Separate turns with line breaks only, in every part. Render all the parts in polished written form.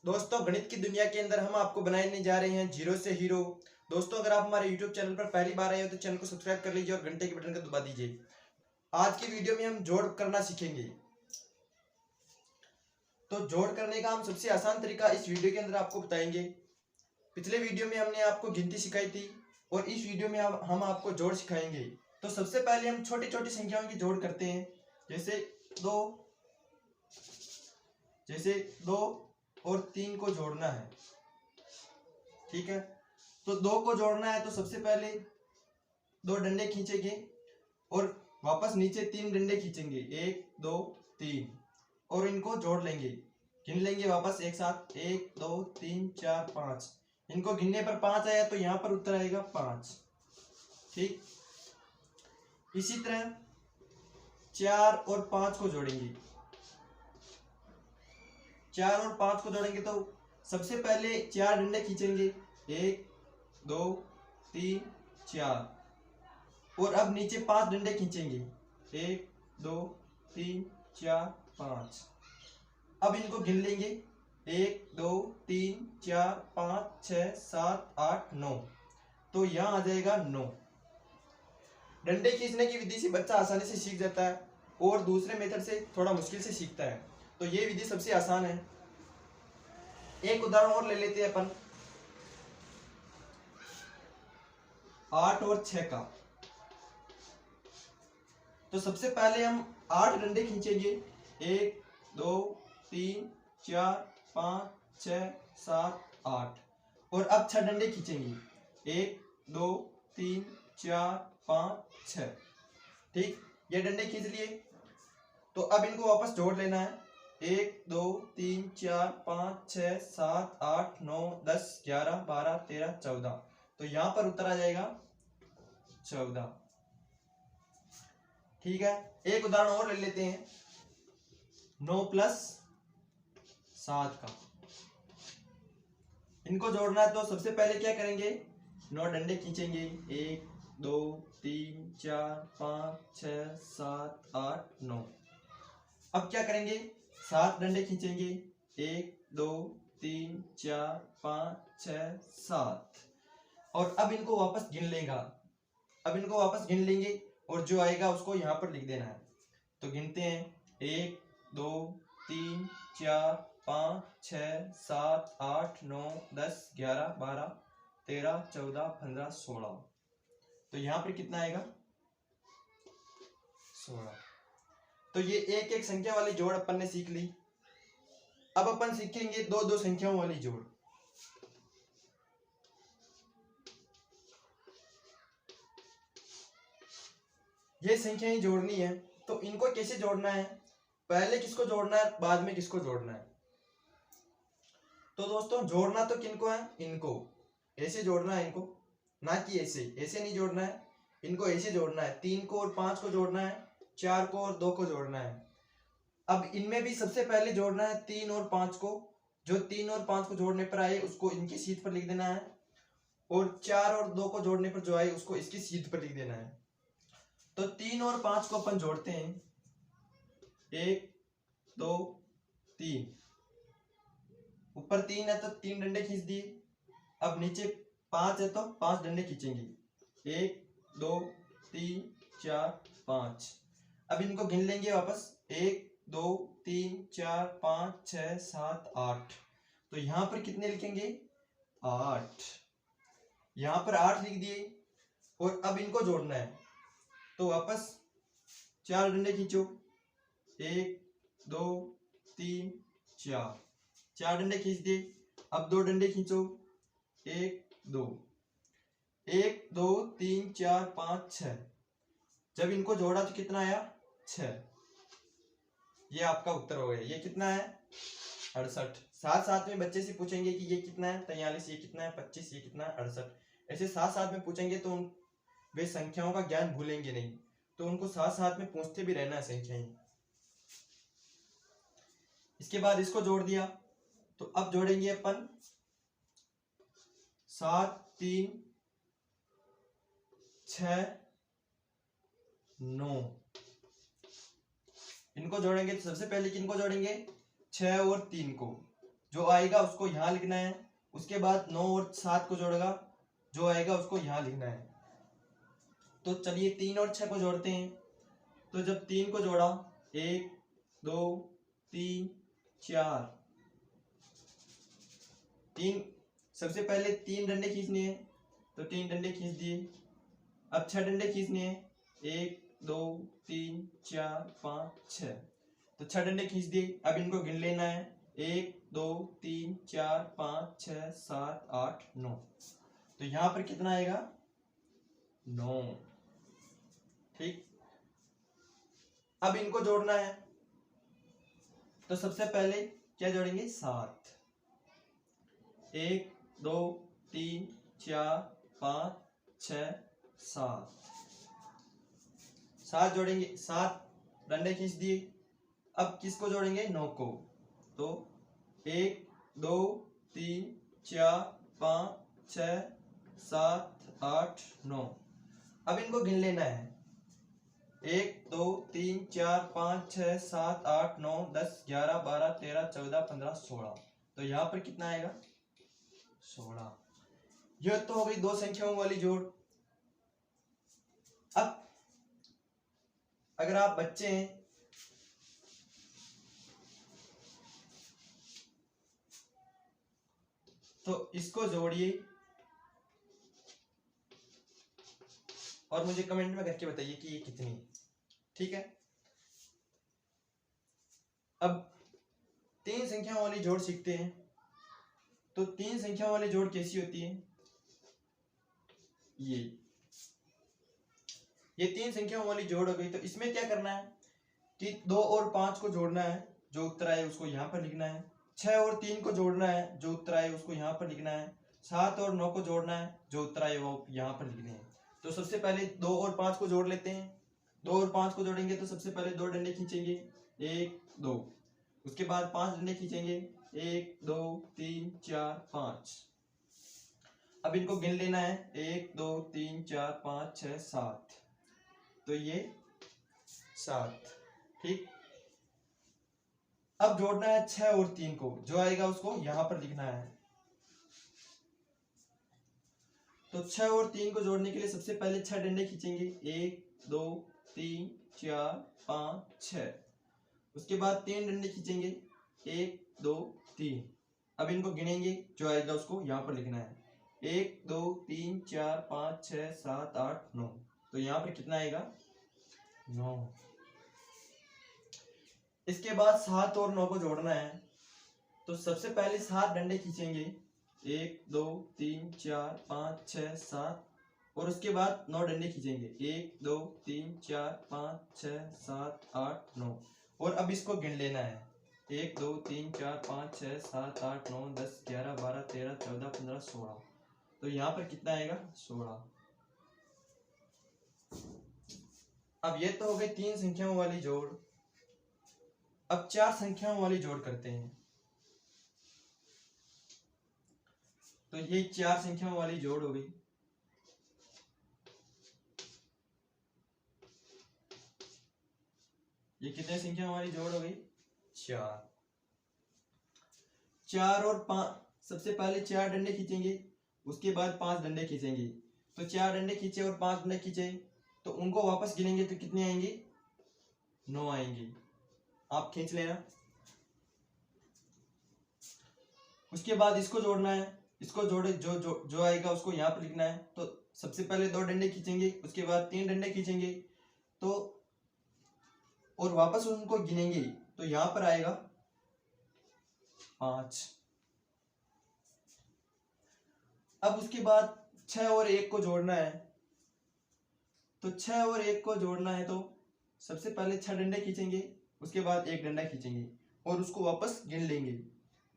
दोस्तों, गणित की दुनिया के अंदर हम आपको बनाने जा रहे हैं जीरो से हीरो। दोस्तों, अगर आप हमारे यूट्यूब चैनल पर पहली बार आए हो तो चैनल को सब्सक्राइब कर लीजिए और घंटे के बटन को दबा दीजिए। आज की वीडियो में हम जोड़ करना सीखेंगे। तो जोड़ करने का हम सबसे आसान तरीका इस वीडियो के अंदर आपको बताएंगे। पिछले वीडियो में हमने आपको गिनती सिखाई थी और इस वीडियो में हम आपको जोड़ सिखाएंगे। तो सबसे पहले हम छोटी छोटी संख्याओं की जोड़ करते हैं। जैसे दो और 3 को जोड़ना है। ठीक है, तो 2 को जोड़ना है तो सबसे पहले 2 डंडे खींचेंगे और वापस नीचे 3 डंडे खींचेंगे, 1 2 3, और इनको जोड़ लेंगे, गिन लेंगे वापस एक साथ, 1 2 3 4 5। इनको गिनने पर 5 आया तो यहाँ पर उत्तर आएगा 5। ठीक, इसी तरह 4 और 5 को जोड़ेंगे। 4 और 5 को जोड़ेंगे तो सबसे पहले 4 डंडे खींचेंगे, 1 2 3 4, और अब नीचे 5 डंडे खींचेंगे, 1 2 3 4 5। अब इनको गिन लेंगे, 1 2 3 4 5 6 7 8 9, तो यहाँ आ जाएगा 9। डंडे खींचने की विधि से बच्चा आसानी से सीख जाता है और दूसरे मेथड से थोड़ा मुश्किल से सीखता है, तो ये विधि सबसे आसान है। एक उदाहरण और ले लेते हैं अपन, 8 और 6 का। तो सबसे पहले हम 8 डंडे खींचेंगे, 1 2 3 4 5 6 7 8, और अब 6 डंडे खींचेंगे, 1 2 3 4 5 6। ठीक, ये डंडे खींच लिए। तो अब इनको वापस जोड़ लेना है, 1 2 3 4 5 6 7 8 9 10 11 12 13 14, तो यहां पर उत्तर आ जाएगा 14। ठीक है, एक उदाहरण और ले लेते हैं, 9 प्लस 7 का। इनको जोड़ना है तो सबसे पहले क्या करेंगे, 9 डंडे खींचेंगे, 1 2 3 4 5 6 7 8 9। अब क्या करेंगे, 7 डंडे खींचेंगे, 1 2 3 4 5 6 7, और अब इनको वापस गिन लेंगे और जो आएगा उसको यहाँ पर लिख देना है। तो गिनते हैं, 1 2 3 4 5 6 7 8 9 10 11 12 13 14 15 16, तो यहाँ पर कितना आएगा, 16। तो ये एक एक संख्या वाली जोड़ अपन ने सीख ली। अब अपन सीखेंगे दो दो संख्याओं वाली जोड़। ये संख्याएं जोड़नी है, तो इनको कैसे जोड़ना है, पहले किसको जोड़ना है बाद में किसको जोड़ना है। तो दोस्तों, जोड़ना तो किनको है, इनको ऐसे जोड़ना है, इनको ना कि ऐसे नहीं जोड़ना है, इनको ऐसे जोड़ना है। 3 को और 5 को जोड़ना है, 4 को और 2 को जोड़ना है। अब इनमें भी सबसे पहले जोड़ना है 3 और 5 को। जो 3 और 5 को जोड़ने पर आए उसको इनकी सीध पर लिख देना है, और 4 और 2 को जोड़ने पर जो आए उसको इसकी सीध पर लिख देना है। तो 3 और 5 को अपन जोड़ते हैं, 1 2 3, ऊपर 3 है तो 3 डंडे खींच दिए। अब नीचे 5 है तो 5 डंडे खींचेंगे, 1 2 3 4 5। अब इनको गिन लेंगे वापस, 1 2 3 4 5 6 7 8, तो यहां पर कितने लिखेंगे, 8। यहां पर 8 लिख दिए, और अब इनको जोड़ना है तो वापस 4 डंडे खींचो, 1 2 3 4, 4 डंडे खींच दिए। अब 2 डंडे खींचो, 1 2 1 2 3 4 5 6। जब इनको जोड़ा तो कितना आया, 6। ये आपका उत्तर हो गया। ये कितना है, 68। साथ साथ में बच्चे से पूछेंगे कि ये कितना है, 43, ये कितना है, 25, ये कितना है, 68। ऐसे साथ साथ में पूछेंगे तो वे संख्याओं का ज्ञान भूलेंगे नहीं, तो उनको साथ साथ में पूछते भी रहना है संख्याएं। इसके बाद इसको जोड़ दिया, तो अब जोड़ेंगे अपन 7 3 6 9। इनको जोड़ेंगे तो सबसे पहले किनको जोड़ेंगे, 6 और 3 को। जो आएगा उसको यहाँ लिखना है, उसके बाद 9 और 7 को जोड़ेगा, जो आएगा उसको यहाँ लिखना है। तो चलिए 3 और 6 को जोड़ते हैं। तो जब 3 को जोड़ा, 1 2 3 4, 3 सबसे पहले 3 डंडे खींचने हैं, तो 3 डंडे खींच दिए। अब 6 डंडे खींचने हैं, 1 2 3 4 5 6, तो 6 डंडे खींच दिए। अब इनको गिन लेना है, 1 2 3 4 5 6 7 8 9, तो यहां पर कितना आएगा? 9। ठीक, अब इनको जोड़ना है, तो सबसे पहले क्या जोड़ेंगे? 7। 1 2 3 4 5 6 7 जोड़ेंगे, 7 डंडे खींच दिए। अब किसको जोड़ेंगे? 9 को। तो 1 2 3 4 5 6 7 8 9, अब इनको गिन लेना है, 1 2 3 4 5 6 7 8 9 10 11 12 13 14 15 16, तो यहाँ पर कितना आएगा? 16। यह तो हो गई दो संख्याओं वाली जोड़। अब अगर आप बच्चे हैं तो इसको जोड़िए और मुझे कमेंट में करके बताइए कि ये कितनी है। ठीक है, अब 3 संख्याओं वाली जोड़ सीखते हैं। तो 3 संख्याओं वाली जोड़ कैसी होती है? ये 3 संख्याओं वाली जोड़ हो गई। तो इसमें क्या करना है कि 2 और 5 को जोड़ना है, जो उत्तर आए उसको यहाँ पर लिखना है। 6 और 3 को जोड़ना है, जो उत्तर आए उसको यहाँ पर लिखना है। 7 और 9 को जोड़ना है, जो उत्तर आए वो यहाँ पर लिखने हैं। तो सबसे पहले 2 और 5 को जोड़ लेते हैं। 2 और 5 को जोड़ेंगे तो सबसे पहले 2 डंडे खींचेंगे, 1 2, उसके बाद 5 डंडे खींचेंगे, 1 2 3 4 5। अब इनको गिन लेना है, 1 2 3 4 5 6 7, तो ये 7। ठीक, अब जोड़ना है 6 और 3 को, जो आएगा उसको यहां पर लिखना है। तो 6 और 3 को जोड़ने के लिए सबसे पहले 6 डंडे खींचेंगे, 1 2 3 4 5 6, उसके बाद 3 डंडे खींचेंगे, 1 2 3। अब इनको गिनेंगे, जो आएगा उसको यहां पर लिखना है, 1 2 3 4 5 6 7 8 9, तो यहां पर कितना आएगा? 9। इसके बाद 7 और 9 को जोड़ना है। तो सबसे पहले 7 डंडे खींचेंगे, 1 2 3 4 5 6 7, और उसके बाद 9 डंडे खींचेंगे, 1 2 3 4 5 6 7 8 9, और अब इसको गिन लेना है, 1 2 3 4 5 6 7 8 9 10 11 12 13 14 15 16, तो यहाँ पर कितना आएगा? 16। अब ये तो हो गई 3 संख्याओं वाली जोड़। अब 4 संख्याओं वाली जोड़ करते हैं। तो ये 4 संख्याओं वाली जोड़ हो गई। ये कितने संख्याओं वाली जोड़ हो गई? 4। 4 और 5, सबसे पहले 4 डंडे खींचेंगे, उसके बाद 5 डंडे खींचेंगे। तो 4 डंडे खींचे और 5 डंडे खींचे, तो उनको वापस गिनेंगे तो कितने आएंगे? 9 आएंगे। आप खींच लेना। उसके बाद इसको जोड़ना है, इसको जोड़े, जो आएगा उसको यहाँ पर लिखना है। तो सबसे पहले 2 डंडे खींचेंगे, उसके बाद 3 डंडे खींचेंगे, तो और वापस उनको गिनेंगे, तो यहां पर आएगा 5। अब उसके बाद 6 और 1 को जोड़ना है। तो 6 और 1 को जोड़ना है, तो सबसे पहले 6 डंडे खींचेंगे, उसके बाद 1 डंडा खींचेंगे और उसको वापस गिन लेंगे,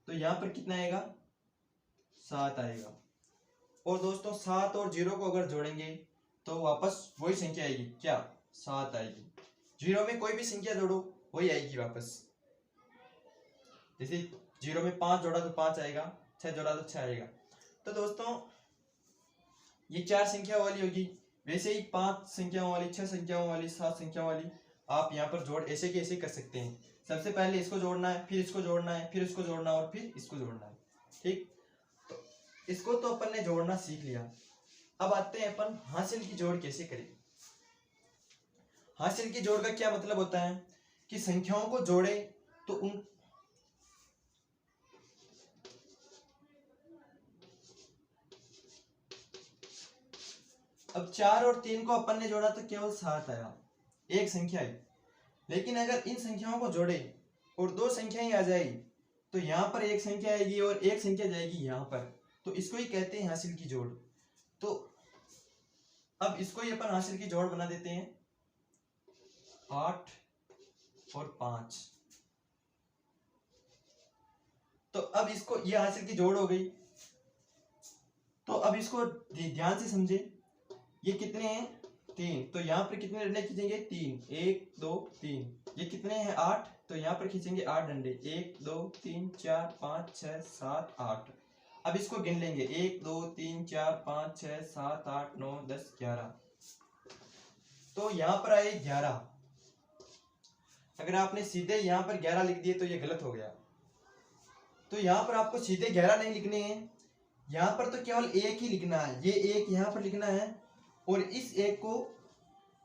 तो यहां पर कितना आएगा? 7 आएगा। और दोस्तों 7 और 0 को अगर जोड़ेंगे तो वापस वही संख्या आएगी, क्या? 7 आएगी। 0 में कोई भी संख्या जोड़ो वही आएगी वापस। जैसे 0 में 5 जोड़ा तो 5 आएगा, 6 जोड़ा तो 6 आएगा। तो दोस्तों ये 4 संख्या वाली होगी। वैसे ही 5 संख्याओं वाली, 6 संख्याओं वाली, 7 संख्याओं वाली आप यहाँ पर जोड़ ऐसे के ऐसे कर सकते हैं। सबसे पहले इसको जोड़ना है, फिर इसको जोड़ना है, फिर इसको जोड़ना है और फिर इसको जोड़ना है। ठीक, तो इसको तो अपन ने जोड़ना सीख लिया। अब आते हैं अपन हासिल की जोड़ कैसे करें। हासिल की जोड़ का क्या मतलब होता है कि संख्याओं को जोड़े तो उन अब 4 और 3 को अपन ने जोड़ा तो केवल 7 आया, एक संख्या है। लेकिन अगर इन संख्याओं को जोड़े और 2 संख्याएं आ जाएगी तो यहाँ पर एक संख्या आएगी और एक संख्या जाएगी यहाँ पर, तो इसको ही कहते हैं हासिल की जोड़। तो अब इसको ही अपन हासिल की जोड़ बना देते हैं, 8 और 5। तो अब इसको ये हासिल की जोड़ हो गई। तो अब इसको ध्यान से समझे, ये कितने हैं 3, तो यहाँ पर कितने डंडे खींचेंगे 3, 1 2 3। ये कितने हैं 8, तो यहाँ पर खींचेंगे 8 डंडे, 1 2 3 4 5 6 7 8। अब इसको गिन लेंगे 1 2 3 4 5 6 7 8 9 10 11। तो यहाँ पर आए 11। अगर आपने सीधे यहाँ पर 11 लिख दिए तो ये गलत हो गया। तो यहाँ पर आपको सीधे 11 नहीं लिखने हैं, यहाँ पर तो केवल एक ही लिखना है। ये एक यहाँ पर लिखना है और इस एक को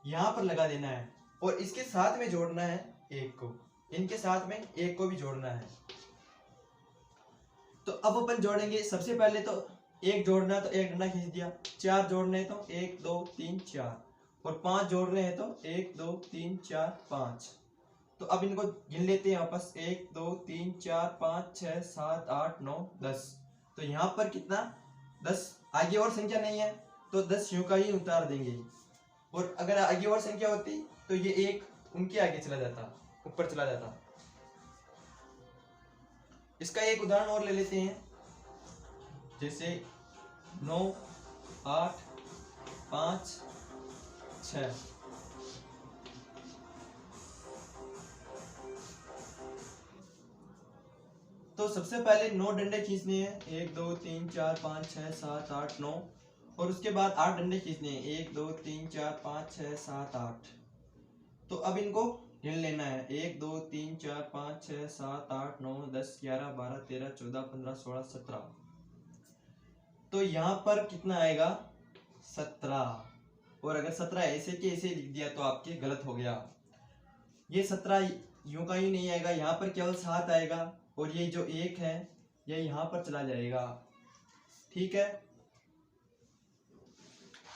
यहाँ पर लगा देना है और इसके साथ में जोड़ना है एक को, इनके साथ में एक को भी जोड़ना है। तो अब अपन जोड़ेंगे। सबसे पहले तो एक जोड़ना है तो एक डंडा खींच दिया, 4 जोड़ने हैं तो 1 2 3 4 और 5 जोड़ रहे हैं तो 1 2 3 4 5। तो अब इनको गिन लेते हैं वापस, 1 2 3 4 5 6 7 8 9 10। तो यहाँ पर कितना 10, आगे और संख्या नहीं है तो 10 यूं का ही उतार देंगे। और अगर आगे और संख्या होती तो ये एक उनके आगे चला जाता, ऊपर चला जाता। इसका एक उदाहरण और ले लेते हैं, जैसे 9 8 5 6। तो सबसे पहले 9 डंडे खींचने हैं, 1 2 3 4 5 6 7 8 9 और उसके बाद 8 डंडे खींचने हैं, 1 2 3 4 5 6 7 8। तो अब इनको गिन लेना है, 1 2 3 4 5 6 7 8 9 10 11 12 13 14 15 16 17। तो यहाँ पर कितना आएगा 17। और अगर 17 ऐसे के ऐसे लिख दिया तो आपके गलत हो गया। ये 17 यूं का ही नहीं आएगा, यहाँ पर केवल 7 आएगा और ये जो 1 है ये यहाँ पर चला जाएगा। ठीक है,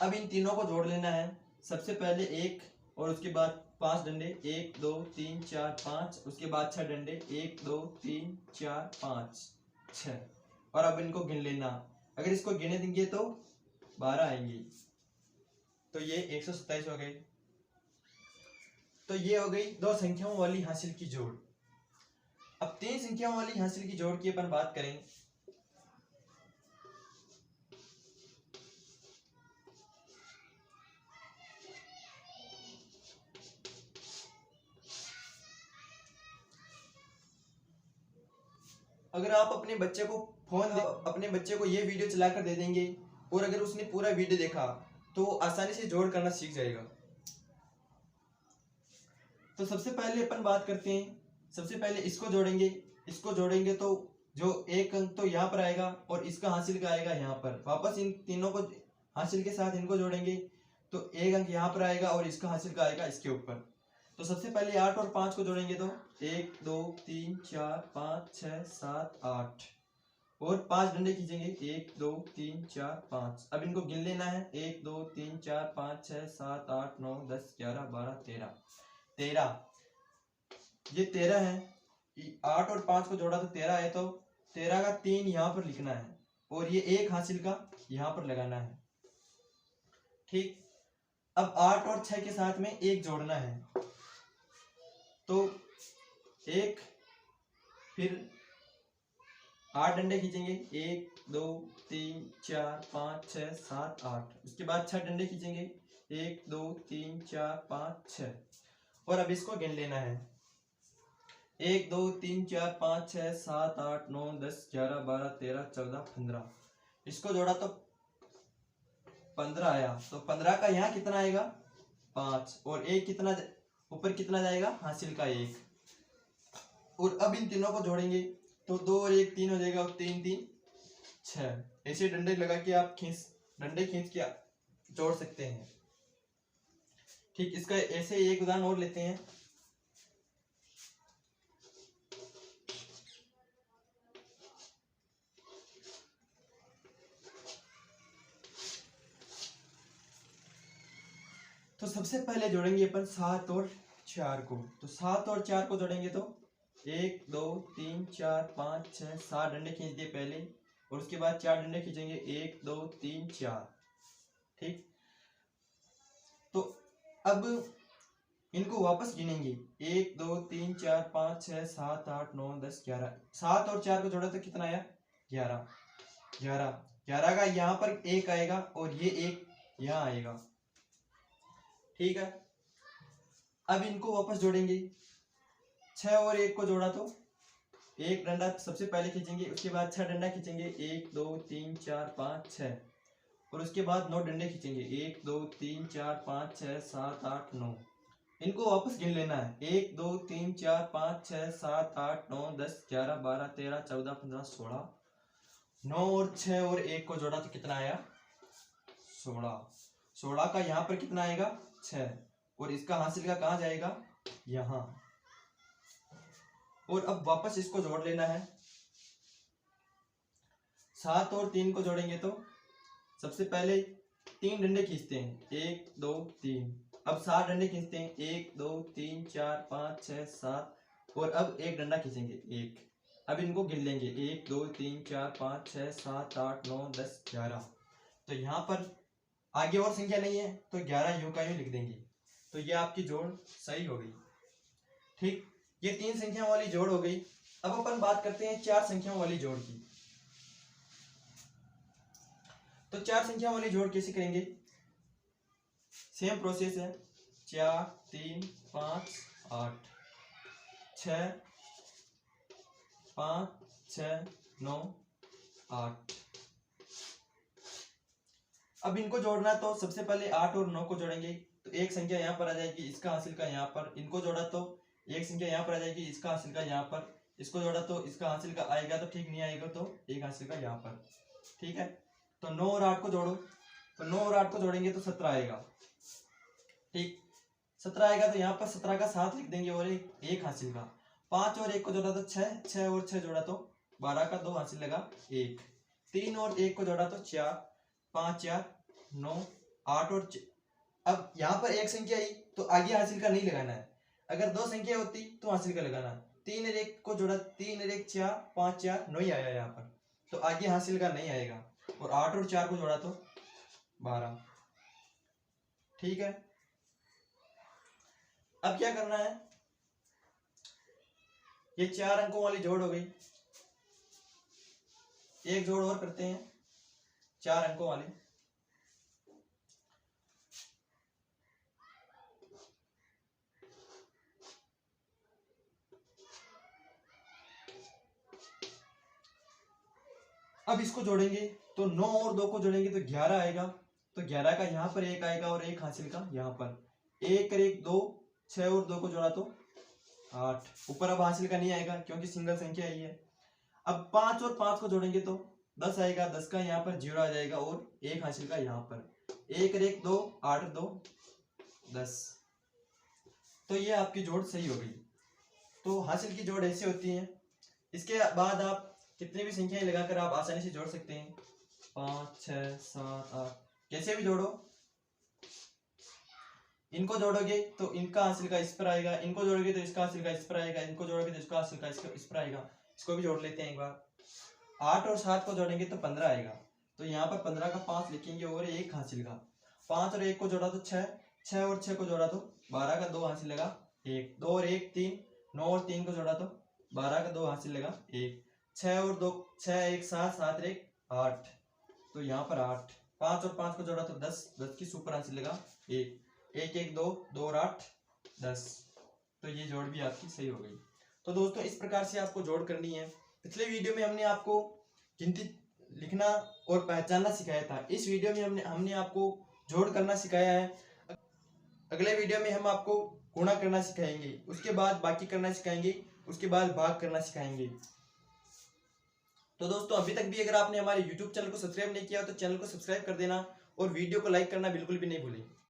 अब इन तीनों को जोड़ लेना है। सबसे पहले 1 और उसके बाद 5 डंडे, 1 2 3 4 5, उसके बाद 6 डंडे, 1 2 3 4 5 6। और अब इनको गिन लेना, अगर इसको गिने देंगे तो 12 आएंगी। तो ये 127 हो गई। तो ये हो गई 2 संख्याओं वाली हासिल की जोड़। अब 3 संख्याओं वाली हासिल की जोड़ की अपन बात करें। अगर आप अपने बच्चे को अपने बच्चे को ये वीडियो चलाकर दे देंगे और अगर उसने पूरा वीडियो देखा तो वो आसानी से जोड़ करना सीख जाएगा। तो सबसे पहले अपन बात करते हैं, सबसे पहले इसको जोड़ेंगे तो जो एक अंक तो यहाँ पर आएगा और इसका हासिल का आएगा यहाँ पर। वापस इन तीनों को हासिल के साथ इनको जोड़ेंगे तो एक अंक यहाँ पर आएगा और इसका हासिल का आएगा इसके ऊपर। तो सबसे पहले 8 और 5 को जोड़ेंगे तो 1 2 3 4 5 6 7 8 और 5 डंडे खींचेंगे, 1 2 3 4 5। अब इनको गिन लेना है, 1 2 3 4 5 6 7 8 9 10 11 12 13 13। ये 13 है, 8 और 5 को जोड़ा तो 13 है, तो 13 का 3 यहाँ पर लिखना है और ये एक हासिल का यहाँ पर लगाना है। ठीक, अब 8 और 6 के साथ में एक जोड़ना है तो 1, फिर 8 डंडे खींचेंगे, 1 2 3 4 5 6 7 8। उसके बाद 6 डंडे खींचेंगे, 1 2 3 4 5 6 और अब इसको गिन लेना है, 1 2 3 4 5 6 7 8 9 10 11 12 13 14 15। इसको जोड़ा तो 15 आया। तो 15 का यहाँ कितना आएगा 5 और एक कितना ऊपर कितना जाएगा हासिल का 1। और अब इन तीनों को जोड़ेंगे तो 2 और 1 3 हो जाएगा और 3 3 6। ऐसे डंडे लगा के आप डंडे खींच के जोड़ सकते हैं। ठीक, इसका ऐसे एक उदाहरण और लेते हैं। तो सबसे पहले जोड़ेंगे अपन 7 और 4 को। तो 7 और 4 को जोड़ेंगे तो 1 2 3 4 5 6 7 डंडे खींच दिए पहले, और उसके बाद 4 डंडे खींचेंगे 1 2 3 4। ठीक, तो अब इनको वापस गिनेंगे 1 2 3 4 5 6 7 8 9 10 11। 7 और 4 को जोड़ा तो कितना आया? 11। 11 का यहाँ पर 1 आएगा और ये 1 यहाँ आएगा। ठीक है, अब इनको वापस जोड़ेंगे। 6 और 1 को जोड़ा तो एक डंडा सबसे पहले खींचेंगे, उसके बाद 6 डंडा खींचेंगे 1 2 3 4 5 6, और उसके बाद 9 डंडे खींचेंगे 1 2 3 4 5 6 7 8 9। इनको वापस गिन लेना है 1 2 3 4 5 6 7 8 9 10 11 12 13 14 15 16। 9 और 6 और 1 को जोड़ा तो कितना आया? 16। 16 का यहाँ पर कितना आएगा? 6, और इसका हासिल का कहाँ जाएगा? यहाँ। और अब वापस इसको जोड़ लेना है। 7 और 3 को जोड़ेंगे तो सबसे पहले 3 डंडे खींचते हैं 1 2 3। अब 7 डंडे खींचते हैं 1 2 3 4 5 6 7, और अब एक डंडा खींचेंगे 1। अब इनको गिन लेंगे 1 2 3 4 5 6 7 8 9 10 11। तो यहाँ पर आगे और संख्या नहीं है तो 11 यूं का यूं लिख देंगे। तो ये आपकी जोड़ सही हो गई। ठीक, ये 3 संख्याओं वाली जोड़ हो गई। अब अपन बात करते हैं 4 संख्याओं वाली जोड़ की। तो 4 संख्याओं वाली जोड़ कैसे करेंगे? सेम प्रोसेस है। 4 3 5 8 6 5 6 9 8। अब इनको जोड़ना तो सबसे पहले 8 और 9 को जोड़ेंगे तो एक संख्या यहाँ पर आ जाएगी, इसका हासिल का यहाँ पर। इनको जोड़ा तो एक संख्या यहाँ पर आ जाएगी, इसका हासिल का यहाँ पर। इसको जोड़ा तो इसका हासिल का आएगा तो ठीक, नहीं आएगा तो एक हासिल का यहाँ पर। ठीक है, तो 9 और 8 को जोड़ो। तो 9 और 8 को जोड़ेंगे तो 17 आएगा। ठीक, 17 आएगा तो यहाँ पर 17 का 7 लिख देंगे और एक हासिल का। 5 और 1 को जोड़ा तो 6, 6 और 6 जोड़ा तो 12 का 2 हासिल लगा 1। 3 और 1 को जोड़ा तो 4, 5 4 9 8 और अब यहाँ पर एक संख्या आई तो आगे हासिल का नहीं लगाना है। अगर 2 संख्या होती तो हासिल का लगाना। 3 और 1 को जोड़ा 3 और 1 4, 5 4 9 ही आया यहाँ पर, तो आगे हासिल का नहीं आएगा। और 8 और 4 को जोड़ा तो 12। ठीक है, अब क्या करना है? ये 4 अंकों वाली जोड़ हो गई। एक जोड़ और करते हैं 4 अंकों वाली। अब इसको जोड़ेंगे तो 9 और 2 को जोड़ेंगे तो 11 आएगा। तो 11 का यहाँ पर 1 आएगा और एक हासिल का यहाँ पर। 1 और 1 2, 6 और 2 को जोड़ा तो 8। ऊपर अब हासिल का नहीं आएगा क्योंकि सिंगल संख्या ही है। अब 5 और 5 को जोड़ेंगे तो 10 आएगा। 10 का यहाँ पर 0 आ जाएगा और एक हासिल का यहाँ पर। 1 और 1 2, 8 और 2 10। तो ये आपकी जोड़ सही हो गई। तो हासिल की जोड़ ऐसे होती है। इसके बाद आप कितनी भी संख्याएं लगाकर आप आसानी से जोड़ सकते हैं। 5 6 7 8 कैसे भी जोड़ो। इनको जोड़ोगे तो इनका हासिल का इस पर आएगा, इनको जोड़ोगे तो इसका हासिल का इस पर आएगा, इनको जोड़ोगे तो इसका हासिल का इस पर आएगा। इसको भी जोड़ लेते हैं एक बार। 8 और 7 को जोड़ेंगे तो 15 आएगा। तो यहाँ पर 15 का 5 लिखेंगे और एक हासिल का। 5 और 1 को जोड़ा तो 6, 6 और 6 को जोड़ा तो 12 का 2 हासिल लगा 1। 2 और 1 3, 9 और 3 को जोड़ा तो 12 का 2 हासिल लगा 1। 6 और 2 6 1 7, 7 1 8। तो यहाँ पर 8। 5 और 5 को जोड़ा तो 10, 10 की सुपर हासिल लगा 1। 1 1 2, 2 और 8 10। तो ये जोड़ भी आपकी सही हो गई। तो दोस्तों इस प्रकार से आपको जोड़ करनी है। पिछले वीडियो में हमने आपको गिनती लिखना और पहचानना सिखाया था। इस वीडियो में हमने आपको जोड़ करना सिखाया है। अगले वीडियो में हम आपको गुणा करना सिखाएंगे, उसके बाद बाकी करना सिखाएंगे, उसके बाद भाग करना सिखाएंगे। तो दोस्तों अभी तक भी अगर आपने हमारे YouTube चैनल को सब्सक्राइब नहीं किया तो चैनल को सब्सक्राइब कर देना और वीडियो को लाइक करना बिल्कुल भी नहीं भूलें।